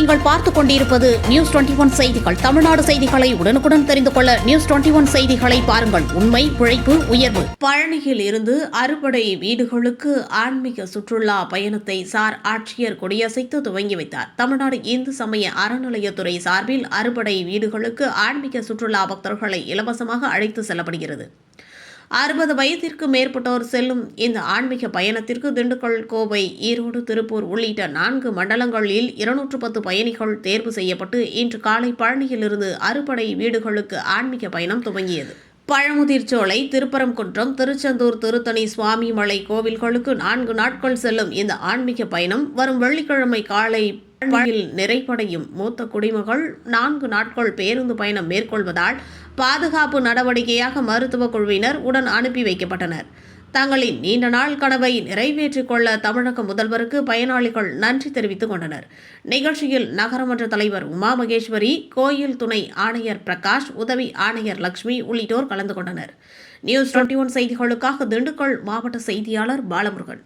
நீங்கள் பார்த்துக் கொண்டிருப்பது நியூஸ் 21 செய்திகள். தமிழ்நாடு செய்திகளை உடனுக்குடன் தெரிந்து கொள்ள நியூஸ் 21 செய்திகளை பாருங்கள். உண்மை, உழைப்பு, உயர்வு. பழனியில் இருந்து அறுபடை வீடுகளுக்கு ஆன்மீக சுற்றுலா பயணத்தை சார் ஆட்சியர் கொடியசைத்து துவங்கி வைத்தார். தமிழ்நாடு இந்து சமய அறநிலையத்துறை சார்பில் அறுபடை வீடுகளுக்கு ஆன்மீக சுற்றுலா பக்தர்களை இலவசமாக அழைத்து செல்லப்படுகிறது. 60 வயதிற்கு மேற்பட்டோர் செல்லும் இந்த ஆன்மீக பயணத்திற்கு திண்டுக்கல், கோவை, ஈரோடு, திருப்பூர் உள்ளிட்ட 4 மண்டலங்களில் 210 பயணிகள் தேர்வு செய்யப்பட்டு இன்று காலை பழனியிலிருந்து அறுபடை வீடுகளுக்கு ஆன்மீக பயணம் துவங்கியது. பழமுதிர்ச்சோலை, திருப்பரங்குன்றம், திருச்செந்தூர், திருத்தணி சுவாமிமலை கோவில்களுக்கு 4 நாட்கள் செல்லும் இந்த ஆன்மீக பயணம் வரும் வெள்ளிக்கிழமை காலை பழனியில் நிறைவடையும். மூத்த குடிமகள் 4 நாட்கள் பேருந்து பயணம் மேற்கொள்வதால் பாதுகாப்பு நடவடிக்கையாக மருத்துவ குழுவினர் உடன் அனுப்பி வைக்கப்பட்டனர். தங்களின் நீண்ட நாள் கனவை நிறைவேற்றிக் கொள்ள தமிழக முதல்வருக்கு பயனாளிகள் நன்றி தெரிவித்துக் கொண்டனர். நிகழ்ச்சியில் நகரமன்ற தலைவர் உமா மகேஸ்வரி, கோயில் துணை ஆணையர் பிரகாஷ், உதவி ஆணையர் லட்சுமி உள்ளிட்டோர் கலந்து கொண்டனர். நியூஸ் 21 செய்திகளுக்காக திண்டுக்கல் மாவட்ட செய்தியாளர் பாலமுருகன்.